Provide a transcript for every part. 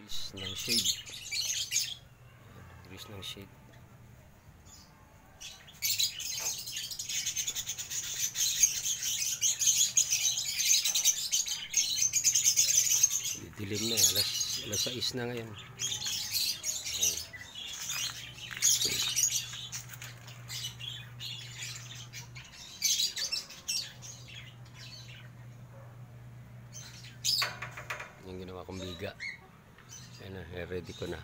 grills ng shade. Grills ng shade. Dilim na, alas 6 na ngayon. Yung ginawa kong biga. Ayan na, ready ko na.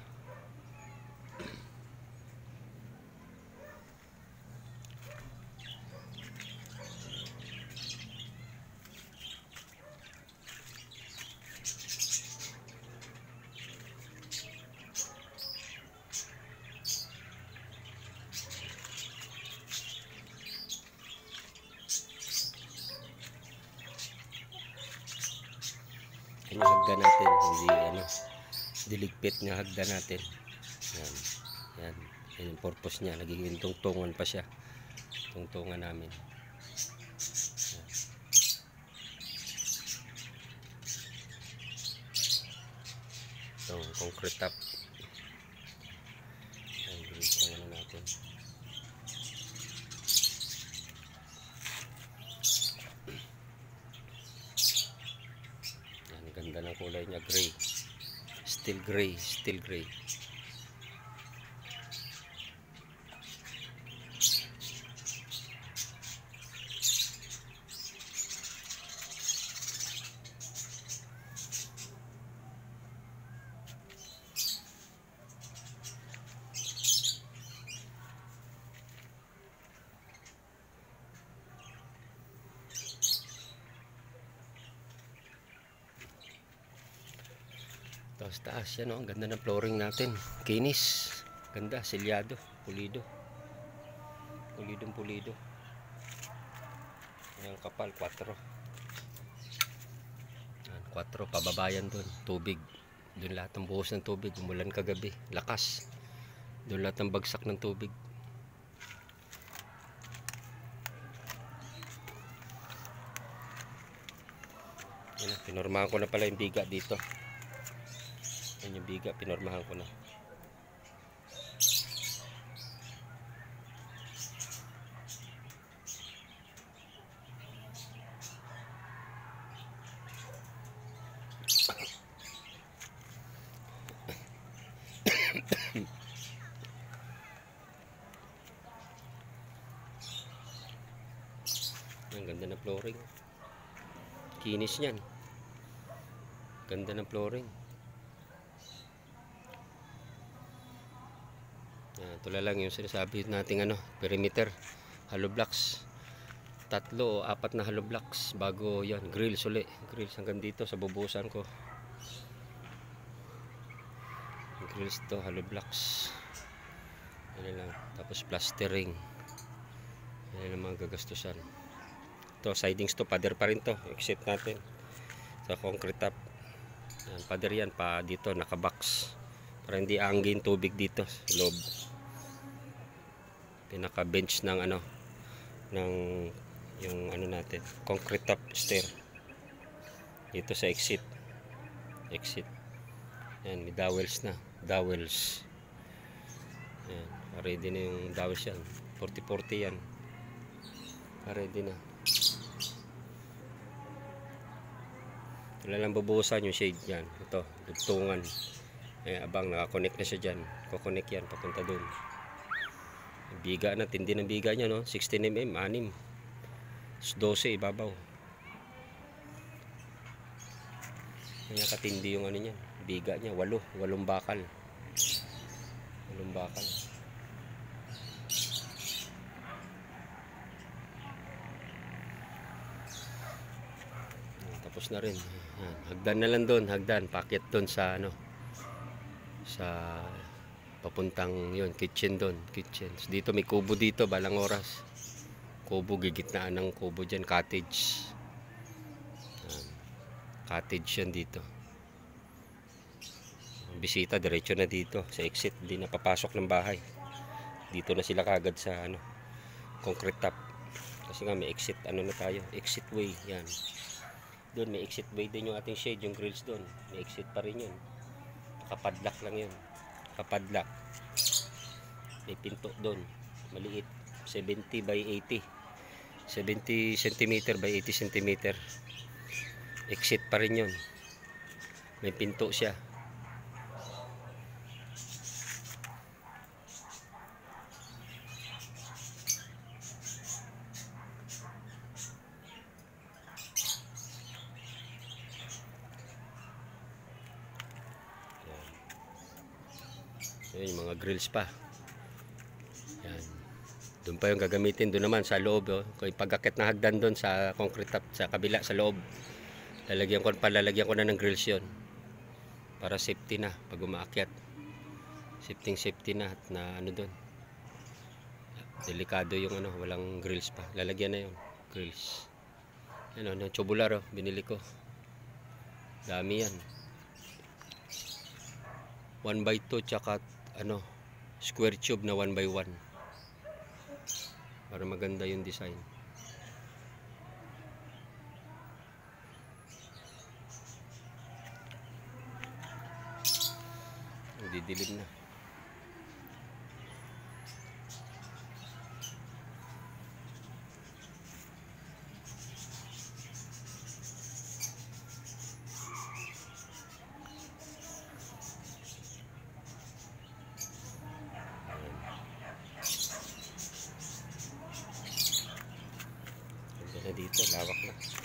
Yung hagdan natin, hindi diligpit nga hagdan natin. Yan. Yan yung purpose niya, nagiging tungtungan pa siya. Tungtungan namin. Yan. Itong concrete top. Yan, diligpit na natin. Ganda ng kulay niya, gray, steel gray. Taas yan, ang ganda ng flooring natin, kinis, ganda, selyado, pulido, pulido. Yung kapal 4 pababayan doon, tubig doon, lahat ng buhos ng tubig, umulan kagabi, lakas doon, lahat ng bagsak ng tubig. Yan, pinormahan ko na pala yung biga dito. Yan yung biga, pinormahan ko na. Ang ganda ng flooring. Kinis niyan. Ganda ng flooring. Ito lang yung sinasabi nating perimeter hollow blocks, 3 o 4 na hollow blocks bago yan, grills uli, grills hanggang dito sa bubusan ko, grills to, hollow blocks, yan lang, tapos plastering, yan ang mga gagastusan. Ito sidings to, pader pa rin to, exit natin sa concrete top. Yan, pader yan pa dito, nakabox para hindi angin tubig dito sa loob. Pinaka bench ng yung natin, concrete top stair dito sa exit. Yan, may dowels na, yan, ready na yung dowels yan, 40-40 yan, ready na. Wala lang bubuhusan yung shade yan, ito dugtungan, abang nakakonect na siya dyan, kukonek yan papunta dun. Biga na, tindi ng biga niya, 16mm, 6, 12 ibabaw. Kanya katindi yung niya, biga niya, 8 bakal. 8 bakal. Tapos na rin. Hagdan na lang doon, packet doon sa sa papuntang kitchen doon, So, dito may kubo dito, balang oras. Kubo, gigitnaan ng kubo dyan, cottage. Cottage yan dito. Bisita, diretso na dito sa exit, hindi na papasok ng bahay. Dito na sila kagad sa concrete top. Kasi nga may exit, na tayo, exit way, yan. Doon may exit way din yung ating shade, yung grills doon. May exit pa rin yun. Nakapadlock lang yun. Nakapadlock. May pinto doon. Maliit. 70 by 80. 70 cm by 80 cm. Exit pa rin yun. May pinto siya. Ayan, yung mga grills pa. Yan. Doon pa yung gagamitin. Doon naman sa loob. Oh. Kung pag-akit na hagdan doon sa concrete top, sa kabila, sa loob. Lalagyan ko na ng grills yun. Para safety na pag umaakyat. Safety na at na ano doon. Delikado yung ano, walang grills pa. Lalagyan na yung grills. Ano, tubular oh, binili ko. Dami yan. 1x2 tsaka ano, square tube na 1x1 para maganda yung design. Didilim na. Dito, lawak na.